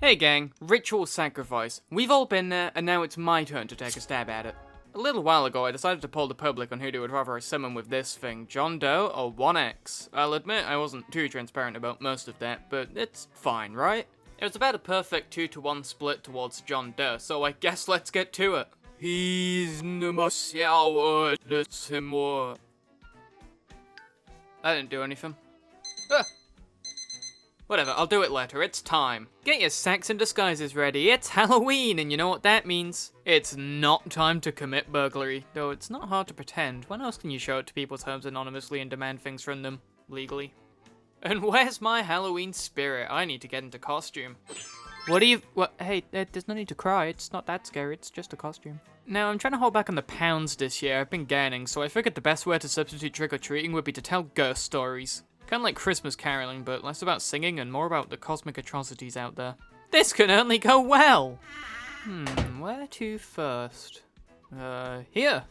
Hey gang, ritual sacrifice. We've all been there, and now it's my turn to take a stab at it. A little while ago, I decided to poll the public on who they would rather I summon with this thing, John Doe or 1X. I'll admit I wasn't too transparent about most of that, but it's fine, right? It was about a perfect 2-to-1 split towards John Doe, so I guess let's get to it. He's That didn't do anything. Whatever, I'll do it later, it's time. Get your sacks and disguises ready, it's Halloween, and you know what that means. It's not time to commit burglary, though it's not hard to pretend. When else can you show up to people's homes anonymously and demand things from them, legally? And where's my Halloween spirit? I need to get into costume. Hey, there's no need to cry, it's not that scary, it's just a costume. Now, I'm trying to hold back on the pounds this year, I've been gaining, so I figured the best way to substitute trick-or-treating would be to tell ghost stories. Kind of like Christmas caroling, but less about singing and more about the cosmic atrocities out there. This can only go well! Where to first? Here!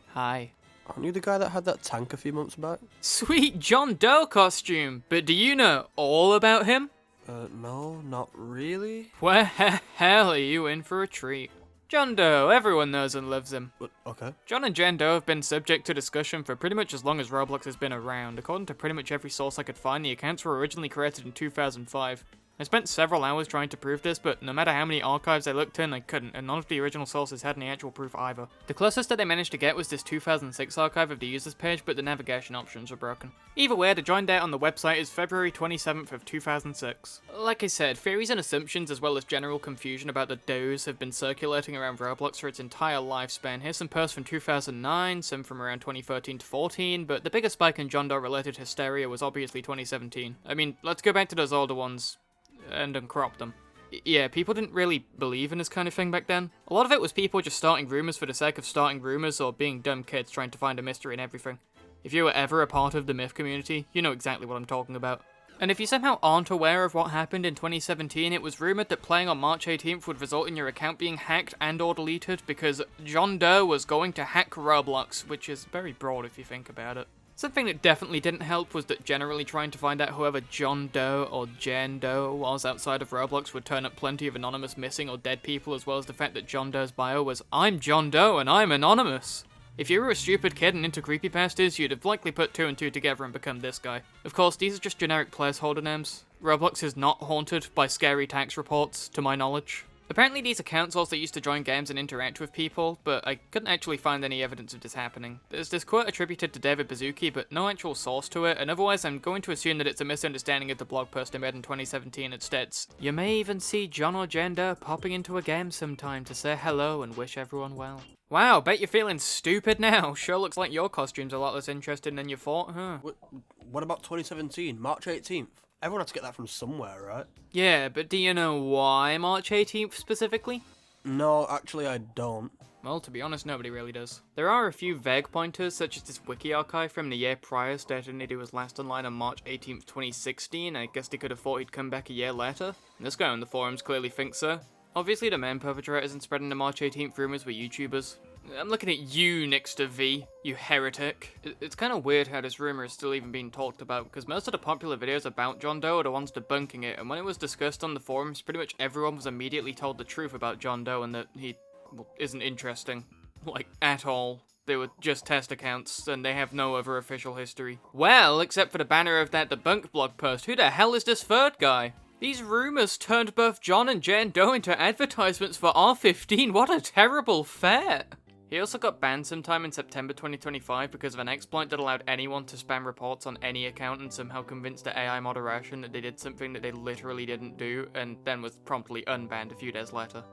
Hi. Aren't you the guy that had that tank a few months back? Sweet John Doe costume! But do you know all about him? No, not really. Well, hell are you in for a treat. John Doe, everyone knows and loves him. Okay. John and Jane Doe have been subject to discussion for pretty much as long as Roblox has been around. According to pretty much every source I could find, the accounts were originally created in 2005. I spent several hours trying to prove this, but no matter how many archives I looked in, I couldn't, and none of the original sources had any actual proof either. The closest that I managed to get was this 2006 archive of the users page, but the navigation options were broken. Either way, the join date on the website is February 27th of 2006. Like I said, theories and assumptions as well as general confusion about the Does have been circulating around Roblox for its entire lifespan. Here's some posts from 2009, some from around 2013 to 14, but the biggest spike in John Doe related hysteria was obviously 2017. I mean, let's go back to those older ones and uncrop them. Yeah, people didn't really believe in this kind of thing back then. A lot of it was people just starting rumours for the sake of starting rumours or being dumb kids trying to find a mystery in everything. If you were ever a part of the myth community, you know exactly what I'm talking about. And if you somehow aren't aware of what happened in 2017, it was rumoured that playing on March 18th would result in your account being hacked and or deleted because John Doe was going to hack Roblox, which is very broad if you think about it. Something that definitely didn't help was that generally trying to find out whoever John Doe or Jane Doe was outside of Roblox would turn up plenty of anonymous missing or dead people, as well as the fact that John Doe's bio was, "I'm John Doe and I'm anonymous." If you were a stupid kid and into creepypastas, you'd have likely put 2 and 2 together and become this guy. Of course, these are just generic placeholder names. Roblox is not haunted by scary tax reports, to my knowledge. Apparently these accounts also used to join games and interact with people, but I couldn't actually find any evidence of this happening. There's this quote attributed to David Baszucki, but no actual source to it, and otherwise I'm going to assume that it's a misunderstanding of the blog post I made in 2017 that states, "You may even see John or Jane Doe popping into a game sometime to say hello and wish everyone well." Wow, bet you're feeling stupid now. Sure looks like your costume's a lot less interesting than you thought, huh? What about 2017, March 18th? Everyone had to get that from somewhere, right? Yeah, but do you know why March 18th specifically? No, actually I don't. Well, to be honest, nobody really does. There are a few vague pointers, such as this wiki archive from the year prior stating that he was last online on March 18th, 2016. I guess they could have thought he'd come back a year later. And this guy on the forums clearly thinks so. Obviously, the main perpetrators in spreading the March 18th rumors were YouTubers. I'm looking at you, Nixter V, you heretic. It's kind of weird how this rumor is still even being talked about, because most of the popular videos about John Doe are the ones debunking it, and when it was discussed on the forums, pretty much everyone was immediately told the truth about John Doe and that he, isn't interesting. Like, at all. They were just test accounts, and they have no other official history. Well, except for the banner of that debunked blog post, who the hell is this third guy? These rumors turned both John and Jane Doe into advertisements for R15, what a terrible fate! He also got banned sometime in September 2025 because of an exploit that allowed anyone to spam reports on any account and somehow convinced the AI moderation that they did something that they literally didn't do, and then was promptly unbanned a few days later.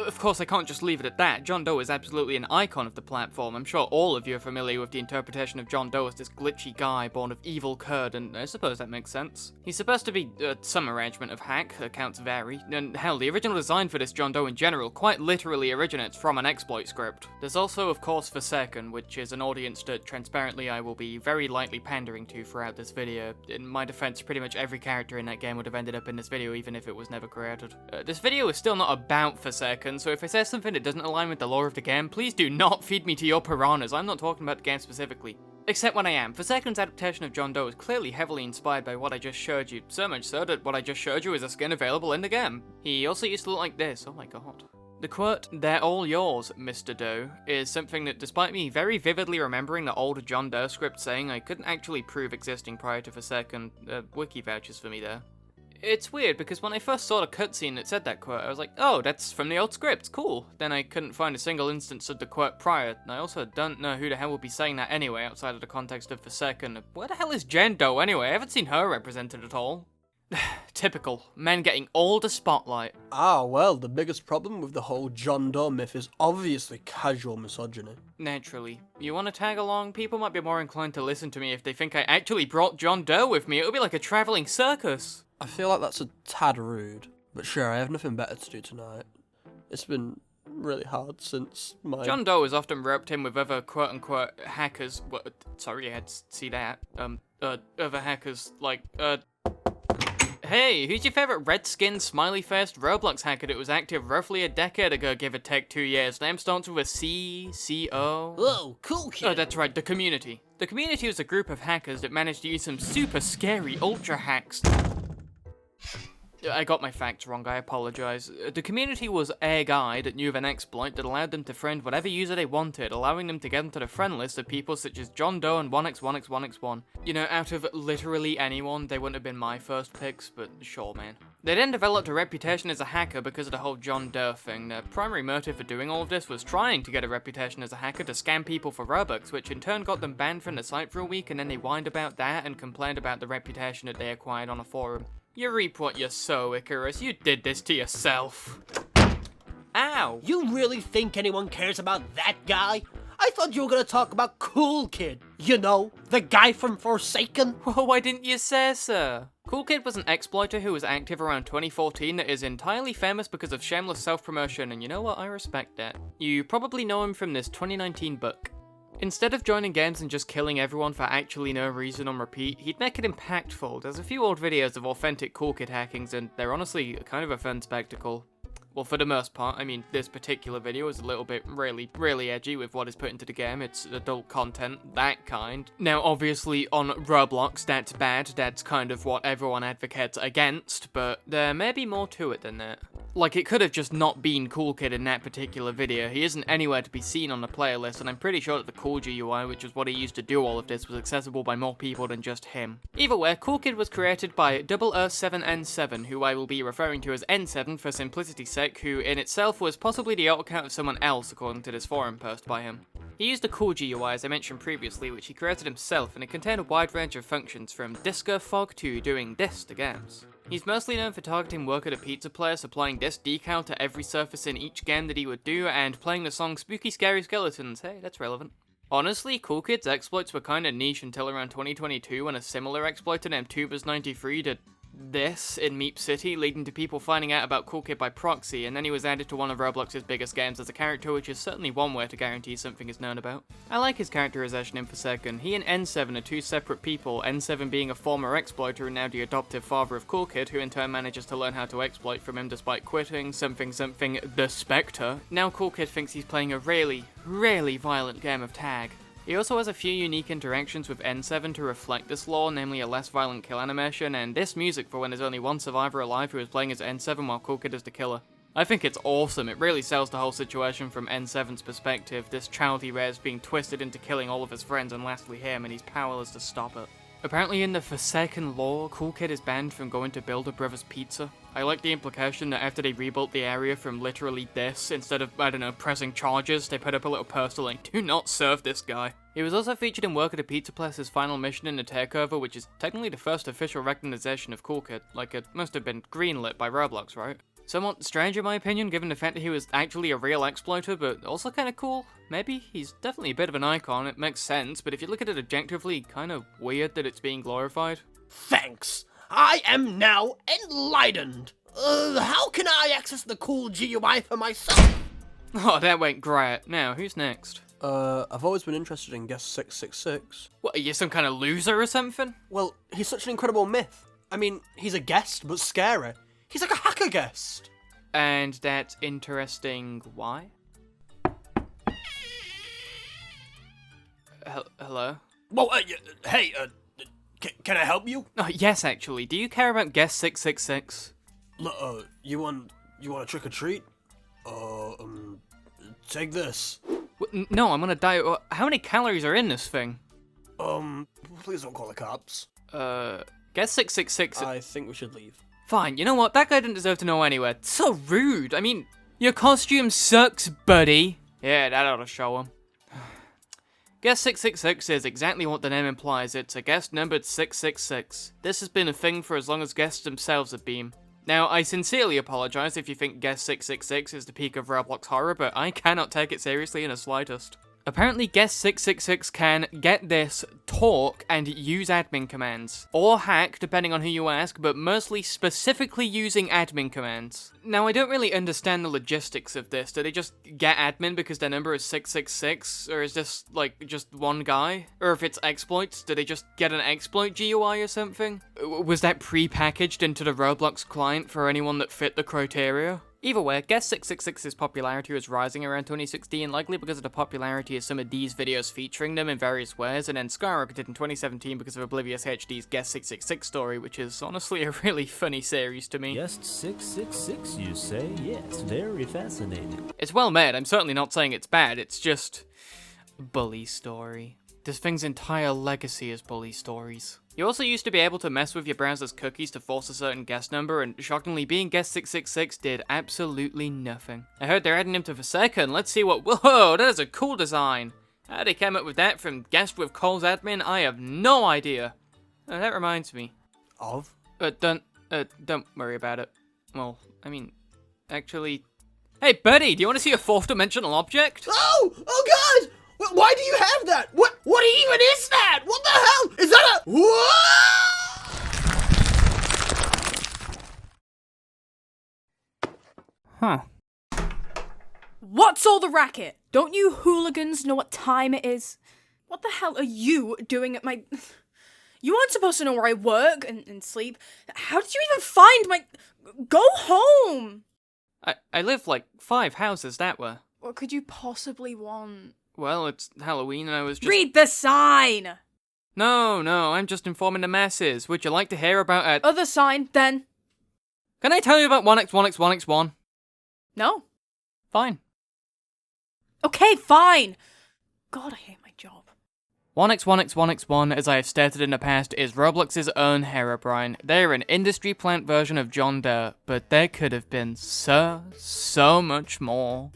Of course, I can't just leave it at that. John Doe is absolutely an icon of the platform. I'm sure all of you are familiar with the interpretation of John Doe as this glitchy guy born of evil curd, and I suppose that makes sense. He's supposed to be some arrangement of hack, accounts vary, and hell, the original design for this John Doe in general quite literally originates from an exploit script. There's also, of course, Forsaken, which is an audience that, transparently, I will be very lightly pandering to throughout this video. In my defense, pretty much every character in that game would have ended up in this video even if it was never created. This video is still not about Forsaken, Forsaken, so if I say something that doesn't align with the lore of the game, please do not feed me to your piranhas. I'm not talking about the game specifically. Except when I am. Forsaken's adaptation of John Doe is clearly heavily inspired by what I just showed you, so much so that what I just showed you is a skin available in the game. He also used to look like this, oh my god. The quote, "They're all yours, Mr. Doe," is something that, despite me very vividly remembering the old John Doe script saying I couldn't actually prove existing prior to Forsaken, wiki vouchers for me there. It's weird, because when I first saw the cutscene that said that quote, I was like, oh, that's from the old script, cool. Then I couldn't find a single instance of the quote prior, and I also don't know who the hell would be saying that anyway, outside of the context of Forsaken. Where the hell is Jen Doe anyway? I haven't seen her represented at all. Typical. Men getting all the spotlight. Ah, well, the biggest problem with the whole John Doe myth is obviously casual misogyny. Naturally. You want to tag along? People might be more inclined to listen to me if they think I actually brought John Doe with me. It would be like a travelling circus. I feel like that's a tad rude, but sure, I have nothing better to do tonight. It's been really hard since my... John Doe is often roped in with other quote-unquote hackers. Sorry, I had to see that. Other hackers, like, Hey, who's your favourite red-skinned, smiley-faced Roblox hacker that was active roughly a decade ago, give or take 2 years? Name starts with a C, C-O... Whoa, cool kid! Oh, that's right, the Community. The Community was a group of hackers that managed to use some super scary ultra hacks. I got my facts wrong, I apologise. The Community was a guy that knew of an exploit that allowed them to friend whatever user they wanted, allowing them to get into the friend list of people such as John Doe and 1x1x1x1. You know, out of literally anyone, they wouldn't have been my first picks, but sure, man. They then developed a reputation as a hacker because of the whole John Doe thing. Their primary motive for doing all of this was trying to get a reputation as a hacker to scam people for Robux, which in turn got them banned from the site for a week, and then they whined about that and complained about the reputation that they acquired on a forum. You reap what you sow, Icarus. You did this to yourself. Ow! You really think anyone cares about that guy? I thought you were gonna talk about Cool Kid. You know, the guy from Forsaken. Well, why didn't you say so? Cool Kid was an exploiter who was active around 2014 that is entirely famous because of shameless self-promotion, and you know what? I respect that. You probably know him from this 2019 book. Instead of joining games and just killing everyone for actually no reason on repeat, he'd make it impactful. There's a few old videos of authentic Cool Kid hackings, and they're honestly kind of a fun spectacle. Well, for the most part. I mean, this particular video is a little bit really edgy with what is put into the game. It's adult content, that kind. Now, obviously, on Roblox, that's bad. That's kind of what everyone advocates against, but there may be more to it than that. Like, it could have just not been Cool Kid in that particular video. He isn't anywhere to be seen on the player list, and I'm pretty sure that the Cool GUI, which is what he used to do all of this, was accessible by more people than just him. Either way, Cool Kid was created by 007N7, who I will be referring to as N7 for simplicity's sake, who in itself was possibly the alt account of someone else, according to this forum post by him. He used the Cool GUI, as I mentioned previously, which he created himself, and it contained a wide range of functions, from disco fog to doing this to games. He's mostly known for targeting work at a pizza place, applying this decal to every surface in each game that he would do, and playing the song Spooky Scary Skeletons. Hey, that's relevant. Honestly, Cool Kid's exploits were kinda niche until around 2022 when a similar exploiter named Tubers93 did this in Meep City, leading to people finding out about Cool Kid by proxy, and then he was added to one of Roblox's biggest games as a character, which is certainly one way to guarantee something is known about. I like his characterization in Forsaken. He and N7 are two separate people, N7 being a former exploiter and now the adoptive father of Cool Kid, who in turn manages to learn how to exploit from him despite quitting something the Spectre. Now Cool Kid thinks he's playing a really violent game of tag. He also has a few unique interactions with N7 to reflect this lore, namely a less violent kill animation, and this music for when there's only one survivor alive who is playing as N7 while Cool Kid is the killer. I think it's awesome. It really sells the whole situation from N7's perspective, this child he rears being twisted into killing all of his friends and lastly him, and he's powerless to stop it. Apparently in the Forsaken lore, Cool Kid is banned from going to build a brother's pizza. I like the implication that after they rebuilt the area from literally this, instead of, I don't know, pressing charges, they put up a little poster like, do not serve this guy. He was also featured in work at a pizza place's final mission in the takeover, which is technically the first official recognition of Cool Kid. Like, it must have been greenlit by Roblox, right? Somewhat strange in my opinion, given the fact that he was actually a real exploiter, but also kinda cool. Maybe? He's definitely a bit of an icon, it makes sense, but if you look at it objectively, kinda weird that it's being glorified. Thanks! I am now enlightened! How can I access the Cool GUI for myself? Oh, that went great. Now, who's next? I've always been interested in Guest 666. What, are you some kind of loser or something? Well, he's such an incredible myth. I mean, he's a guest, but scary. He's like a hacker guest. And that's interesting. Why? Hello? Well, hey, can I help you? Oh, yes, actually. Do you care about guest 666? You want a trick or treat? Take this. No, I'm gonna die. How many calories are in this thing? Please don't call the cops. Guest 666. I think we should leave. Fine, you know what? That guy didn't deserve to know anywhere. It's so rude. I mean, your costume sucks, buddy. Yeah, that ought to show him. Guest 666 is exactly what the name implies. It's a guest numbered 666. This has been a thing for as long as guests themselves have been. Now, I sincerely apologize if you think Guest 666 is the peak of Roblox horror, but I cannot take it seriously in the slightest. Apparently, Guest 666 can, get this, talk and use admin commands. Or hack, depending on who you ask, but mostly specifically using admin commands. Now, I don't really understand the logistics of this. Do they just get admin because their number is 666? Or is this, like, just one guy? Or if it's exploits, do they just get an exploit GUI or something? Was that pre-packaged into the Roblox client for anyone that fit the criteria? Either way, Guest 666's popularity was rising around 2016, likely because of the popularity of some of these videos featuring them in various ways, and then skyrocketed in 2017 because of Oblivious HD's Guest 666 story, which is honestly a really funny series to me. Guest 666, you say? Yes, very fascinating. It's well made, I'm certainly not saying it's bad, it's just a bully story. This thing's entire legacy is bully stories. You also used to be able to mess with your browser's cookies to force a certain guest number, and shockingly, being guest 666 did absolutely nothing. I heard they're adding him to Forsaken. Let's see what— whoa, that is a cool design. How they came up with that from guest with Cole's admin, I have no idea. That reminds me. Of? Don't worry about it. Well, I mean, actually— Hey, buddy, do you want to see a fourth dimensional object? Oh God! Why do you have that? What even is that? What the hell? Is that a— Huh. What's all the racket? Don't you hooligans know what time it is? What the hell are you doing at my— You aren't supposed to know where I work and sleep. How did you even find my— Go home! I live like 5 houses that way. What could you possibly want? Well, it's Halloween and I was just— Read the sign! No, I'm just informing the masses. Would you like to hear about a— Other sign, then. Can I tell you about 1x1x1x1? No. Fine. Okay, fine. God, I hate my job. 1x1x1x1, as I have stated in the past, is Roblox's own Herobrine. They're an industry plant version of John Doe, but there could have been so much more.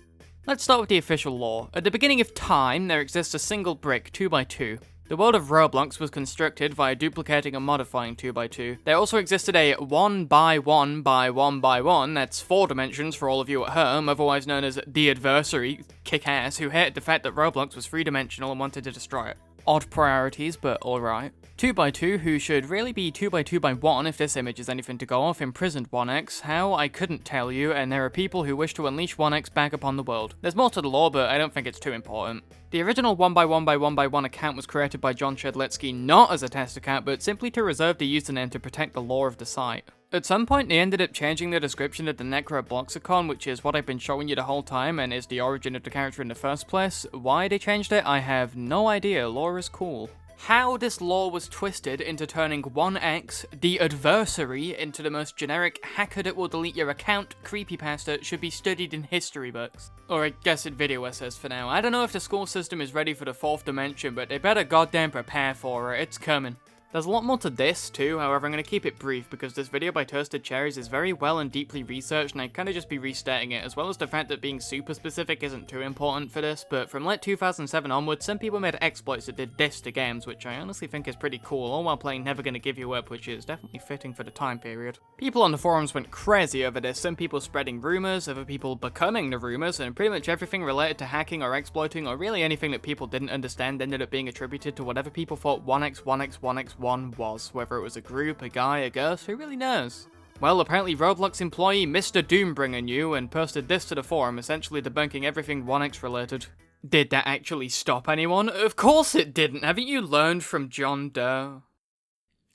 Let's start with the official lore. At the beginning of time, there exists a single brick, 2x2. The world of Roblox was constructed via duplicating and modifying 2x2. There also existed a 1x1x1x1, that's 4 dimensions for all of you at home, otherwise known as the adversary, kick-ass, who hated the fact that Roblox was 3-dimensional and wanted to destroy it. Odd priorities, but alright. 2x2, who should really be 2x2x1 if this image is anything to go off, imprisoned 1x. How? I couldn't tell you, and there are people who wish to unleash 1x back upon the world. There's more to the lore, but I don't think it's too important. The original 1x1x1x1 account was created by John Shedletsky not as a test account, but simply to reserve the username to protect the lore of the site. At some point, they ended up changing the description of the Necrobloxicon, which is what I've been showing you the whole time and is the origin of the character in the first place. Why they changed it, I have no idea. Lore is cool. How this lore was twisted into turning 1x, the adversary, into the most generic hacker that will delete your account creepypasta should be studied in history books. Or I guess in video essays for now. I don't know if the school system is ready for the 4th dimension, but they better goddamn prepare for it. It's coming. There's a lot more to this too, however I'm going to keep it brief because this video by Toasted Cherries is very well and deeply researched and I'd kind of just be restating it, as well as the fact that being super specific isn't too important for this, but from late 2007 onwards, some people made exploits that did this to games, which I honestly think is pretty cool, all while playing Never Gonna Give You Up, which is definitely fitting for the time period. People on the forums went crazy over this, some people spreading rumours, other people becoming the rumours, and pretty much everything related to hacking or exploiting, or really anything that people didn't understand ended up being attributed to whatever people thought 1x1x1x1 was, whether it was a group, a guy, a girl, who really knows? Well, apparently Roblox employee Mr. Doombringer knew and posted this to the forum, essentially debunking everything 1x related. Did that actually stop anyone? Of course it didn't. Haven't you learned from John Doe?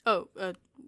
Oh,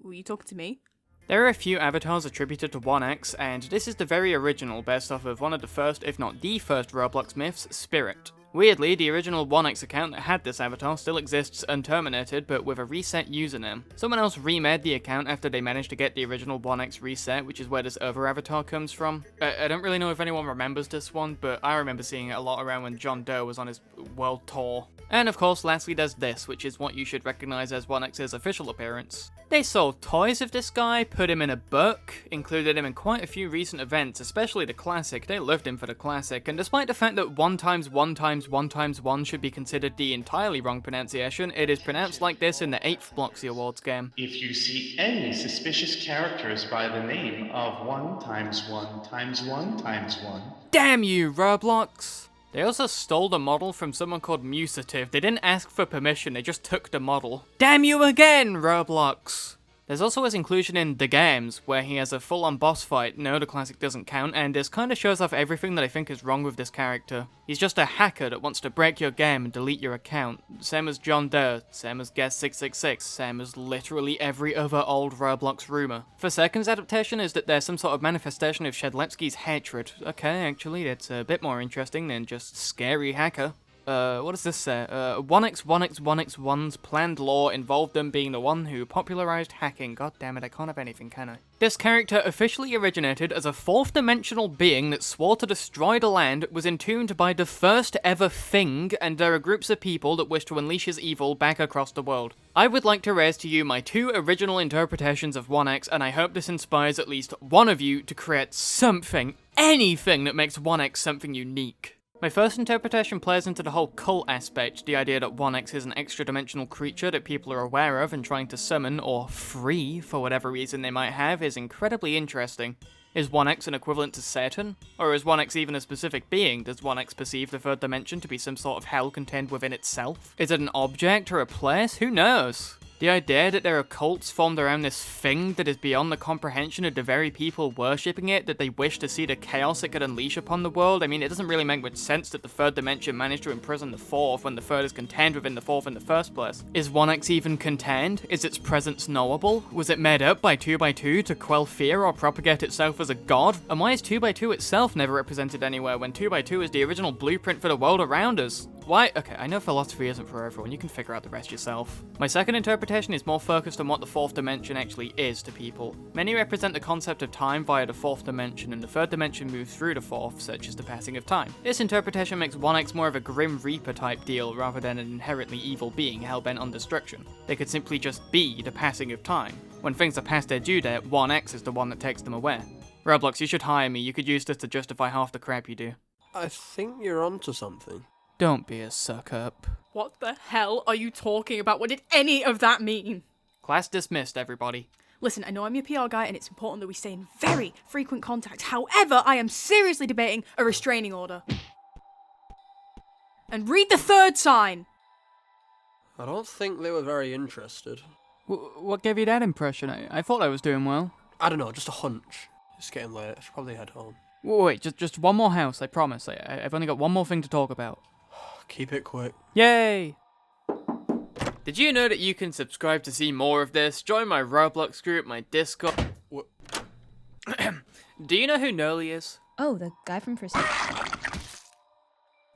were you talking to me? There are a few avatars attributed to 1x, and this is the very original based off of one of the first, if not the first Roblox myths, Spirit. Weirdly, the original 1x account that had this avatar still exists unterminated, but with a reset username. Someone else remade the account after they managed to get the original 1x reset, which is where this other avatar comes from. I don't really know if anyone remembers this one, but I remember seeing it a lot around when John Doe was on his world tour. And of course, lastly there's this, which is what you should recognize as 1x's official appearance. They sold toys of this guy, put him in a book, included him in quite a few recent events, especially the classic. They loved him for the classic, and despite the fact that 1 times 1 times 1 times 1 should be considered the entirely wrong pronunciation, it is pronounced like this in the 8th Bloxy Awards game. If you see any suspicious characters by the name of 1 times 1 times 1 times 1... Damn you, Roblox! They also stole the model from someone called Musative. They didn't ask for permission, they just took the model. Damn you again, Roblox! There's also his inclusion in The Games, where he has a full-on boss fight. No, the classic doesn't count, and this kind of shows off everything that I think is wrong with this character. He's just a hacker that wants to break your game and delete your account. Same as John Doe, same as Guest666, same as literally every other old Roblox rumor. For Second's adaptation is that there's some sort of manifestation of Shedletsky's hatred. Okay, actually, it's a bit more interesting than just scary hacker. What does this say? 1x1x1x1's planned law involved them being the one who popularized hacking. God damn it, I can't have anything, can I? This character officially originated as a 4th-dimensional being that swore to destroy the land, was entombed by the first ever thing, and there are groups of people that wish to unleash his evil back across the world. I would like to raise to you my 2 original interpretations of 1x, and I hope this inspires at least one of you to create something, anything that makes 1x something unique. My first interpretation plays into the whole cult aspect, the idea that 1x is an extra-dimensional creature that people are aware of and trying to summon, or free, for whatever reason they might have, is incredibly interesting. Is 1x an equivalent to Satan? Or is 1x even a specific being? Does 1x perceive the 3rd dimension to be some sort of hell contained within itself? Is it an object or a place? Who knows? The idea that there are cults formed around this thing that is beyond the comprehension of the very people worshipping it, that they wish to see the chaos it could unleash upon the world. I mean, it doesn't really make much sense that the 3rd dimension managed to imprison the 4th when the 3rd is contained within the 4th in the first place. Is 1x even contained? Is its presence knowable? Was it made up by 2x2 to quell fear or propagate itself as a god? And why is 2x2 itself never represented anywhere when 2x2 is the original blueprint for the world around us? Why? Okay, I know philosophy isn't for everyone, you can figure out the rest yourself. My second interpretation is more focused on what the 4th dimension actually is to people. Many represent the concept of time via the 4th dimension, and the 3rd dimension moves through the 4th, such as the passing of time. This interpretation makes 1x more of a Grim Reaper type deal rather than an inherently evil being hell-bent on destruction. They could simply just be the passing of time. When things are past their due date, 1x is the one that takes them away. Roblox, you should hire me, you could use this to justify half the crap you do. I think you're onto something. Don't be a suck-up. What the hell are you talking about? What did any of that mean? Class dismissed, everybody. Listen, I know I'm your PR guy and it's important that we stay in very frequent contact. However, I am seriously debating a restraining order. And read the 3rd sign! I don't think they were very interested. What gave you that impression? I thought I was doing well. I don't know, just a hunch. It's getting late, I should probably head home. Wait, just one more house, I promise. I've only got one more thing to talk about. Keep it quick. Yay! Did you know that you can subscribe to see more of this? Join my Roblox group, my Discord... What? Do you know who Noli is? Oh, the guy from First.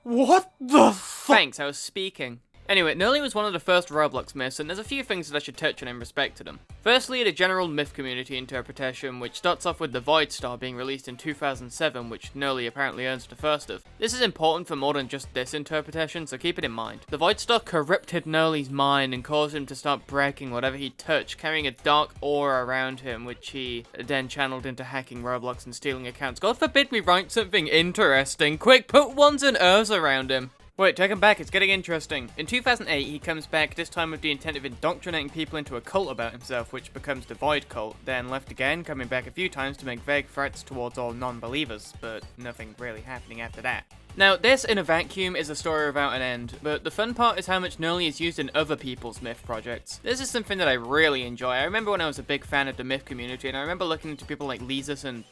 What the Thanks, I was speaking. Anyway, Noli was one of the first Roblox myths, and there's a few things that I should touch on in respect to them. Firstly, the general myth community interpretation, which starts off with the Void Star being released in 2007, which Noli apparently owns the first of. This is important for more than just this interpretation, so keep it in mind. The Void Star corrupted Noli's mind and caused him to start breaking whatever he touched, carrying a dark aura around him, which he then channeled into hacking Roblox and stealing accounts. God forbid we write something interesting. Quick, put ones and Earths around him. Wait, take him back, it's getting interesting. In 2008, he comes back, this time with the intent of indoctrinating people into a cult about himself, which becomes the Void Cult, then left again, coming back a few times to make vague threats towards all non-believers, but nothing really happening after that. Now, this in a vacuum is a story without an end, but the fun part is how much Noli is used in other people's myth projects. This is something that I really enjoy. I remember when I was a big fan of the myth community, and I remember looking into people like Lizus and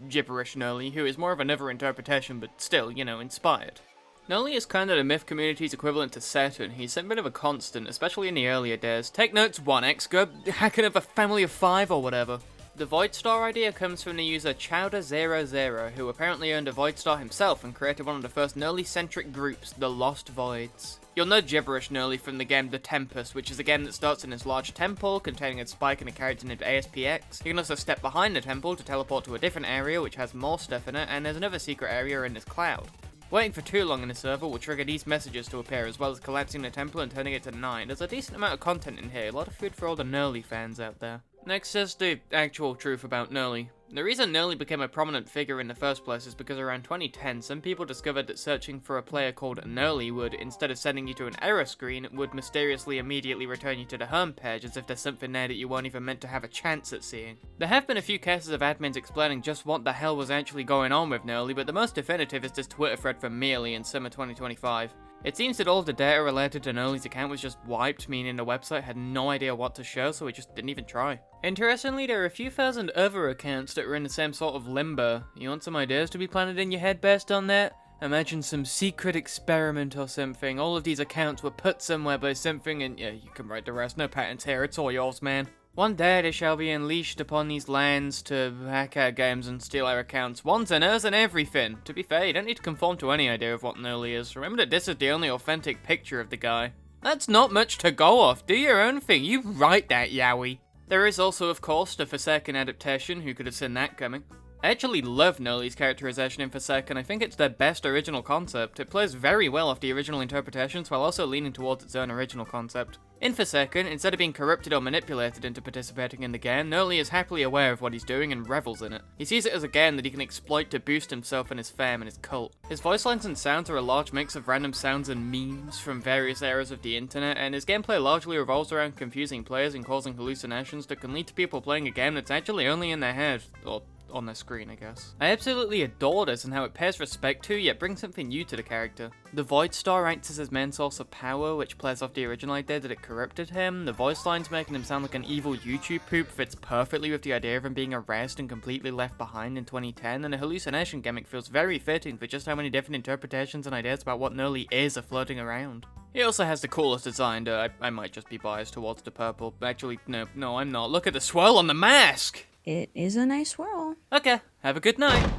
Gibberish Noli, who is more of another interpretation, but still, you know, inspired. Noli is kind of the myth community's equivalent to Saturn. He's a bit of a constant, especially in the earlier days. Take notes, 1x, go hack another family of 5 or whatever. The Void Star idea comes from the user Chowder00, who apparently owned a Void Star himself and created one of the first Noli-centric groups, the Lost Voids. You'll know gibberish Noli from the game The Tempest, which is a game that starts in this large temple containing a spike and a character named ASPX. You can also step behind the temple to teleport to a different area which has more stuff in it, and there's another secret area in this cloud. Waiting for too long in the server will trigger these messages to appear, as well as collapsing the temple and turning it to 9. There's a decent amount of content in here, a lot of food for all the Noli fans out there. Next is the actual truth about Noli. The reason Noli became a prominent figure in the first place is because around 2010, some people discovered that searching for a player called Noli would, instead of sending you to an error screen, would mysteriously immediately return you to the home page, as if there's something there that you weren't even meant to have a chance at seeing. There have been a few cases of admins explaining just what the hell was actually going on with Noli, but the most definitive is this Twitter thread from Mealy in summer 2025. It seems that all of the data related to Noli's account was just wiped, meaning the website had no idea what to show, so it just didn't even try. Interestingly, there are a few thousand other accounts that are in the same sort of limbo. You want some ideas to be planted in your head based on that? Imagine some secret experiment or something. All of these accounts were put somewhere by something, and yeah, you can write the rest. No patents here, it's all yours, man. One day they shall be unleashed upon these lands to hack our games and steal our accounts, wands and earths and everything. To be fair, you don't need to conform to any idea of what Noli is. Remember that this is the only authentic picture of the guy. That's not much to go off. Do your own thing. You write that, Yowie. There is also, of course, the Forsaken adaptation. Who could have seen that coming? I actually love Noli's characterization in Forsaken. I think it's their best original concept. It plays very well off the original interpretations while also leaning towards its own original concept. In Forsaken, instead of being corrupted or manipulated into participating in the game, Noli is happily aware of what he's doing and revels in it. He sees it as a game that he can exploit to boost himself and his fame and his cult. His voice lines and sounds are a large mix of random sounds and memes from various eras of the internet, and his gameplay largely revolves around confusing players and causing hallucinations that can lead to people playing a game that's actually only in their head, or on the screen, I guess. I absolutely adore this and how it pays respect to, yet brings something new to the character. The Void Star acts as his main source of power, which plays off the original idea that it corrupted him. The voice lines making him sound like an evil YouTube poop fits perfectly with the idea of him being erased and completely left behind in 2010, and the hallucination gimmick feels very fitting for just how many different interpretations and ideas about what Noli is are floating around. He also has the coolest design, I might just be biased towards the purple. Actually, no, I'm not. Look at the swirl on the mask! It is a nice swirl. Okay, have a good night.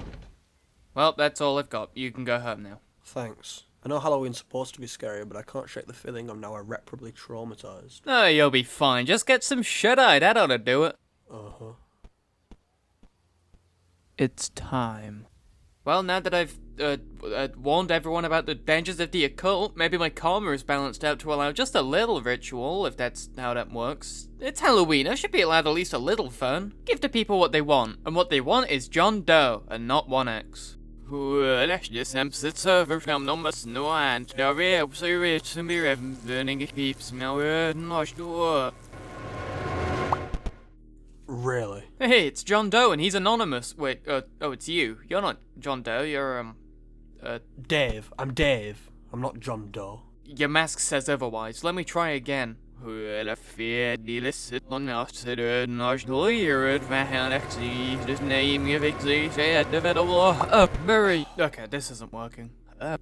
Well, that's all I've got. You can go home now. Thanks. I know Halloween's supposed to be scary, but I can't shake the feeling I'm now irreparably traumatized. Oh, you'll be fine. Just get some shut-eye. That ought to do it. Uh-huh. It's time. Well, now that I've warned everyone about the dangers of the occult, maybe my karma is balanced out to allow just a little ritual, if that's how that works. It's Halloween, I should be allowed at least a little fun. Give the people what they want, and what they want is John Doe, and not 1X. Really? Hey, it's John Doe, and he's anonymous. Wait, oh, it's you. You're not John Doe, you're, Dave. I'm Dave. I'm not John Doe. Your mask says otherwise. Let me try again. Murray. Okay, this isn't working. I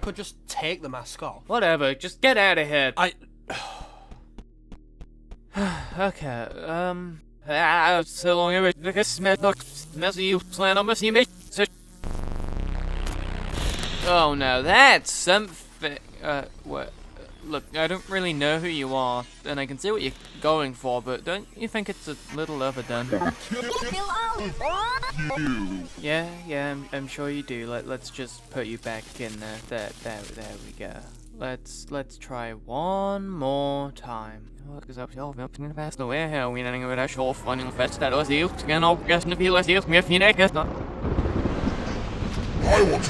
could just take the mask off. Whatever, just get out of here. Okay, so long as I smell messy you plan on messy me. Oh no, that's something. What? Look, I don't really know who you are, and I can see what you're going for, but don't you think it's a little overdone? Yeah, I'm sure you do. Let's just put you back in there. There we go. Let's try one more time. I want to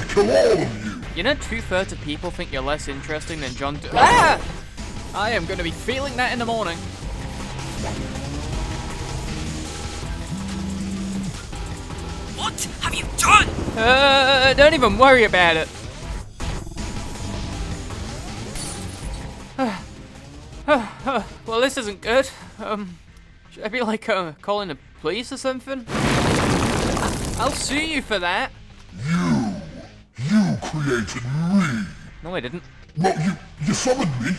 kill all of you! You know, 2/3 of people think you're less interesting than John Doe. Ah! I am gonna be feeling that in the morning. What have you done? Don't even worry about it. Well, this isn't good. Should I be like calling the police or something? I'll sue you for that. You created me. No, I didn't. Well, you summoned me.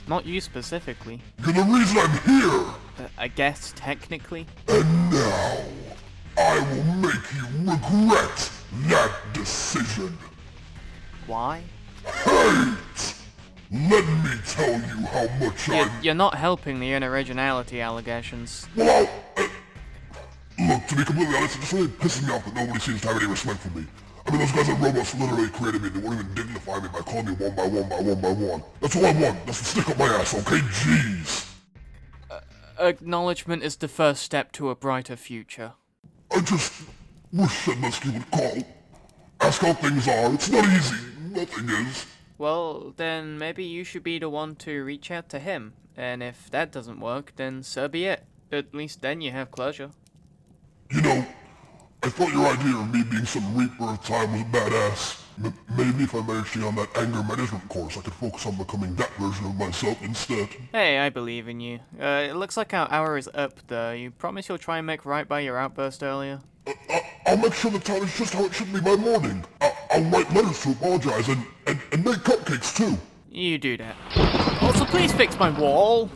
Not you specifically. You're the reason I'm here! I guess, technically. And now, I will make you regret that decision. Why? Hate! Let me tell you how much You're not helping the unoriginality allegations. Well, look, to be completely honest, it just really pisses me off that nobody seems to have any respect for me. I mean, those guys at Roblox literally created me. They won't even dignify me by calling me one by one. That's all I want. That's the stick up my ass, okay? Jeez. Acknowledgement is the first step to a brighter future. I just wish Sedlinsky would call. Ask how things are. It's not easy. Nothing is. Well, then maybe you should be the one to reach out to him. And if that doesn't work, then so be it. At least then you have closure. You know, I thought your idea of me being some Reaper of Time was badass. Maybe if I managed to get on that anger management course, I could focus on becoming that version of myself instead. Hey, I believe in you. It looks like our hour is up, though. You promise you'll try and make right by your outburst earlier? I'll make sure the town is just how it should be by morning. I'll write letters to apologize and make cupcakes too. You do that. Also, please fix my wall!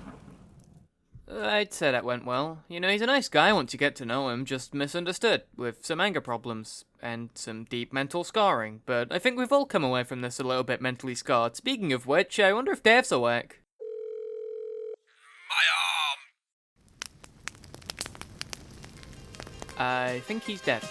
I'd say that went well. You know, he's a nice guy once you get to know him, just misunderstood, with some anger problems, and some deep mental scarring, but I think we've all come away from this a little bit mentally scarred. Speaking of which, I wonder if Dave's awake. My arm! I think he's dead.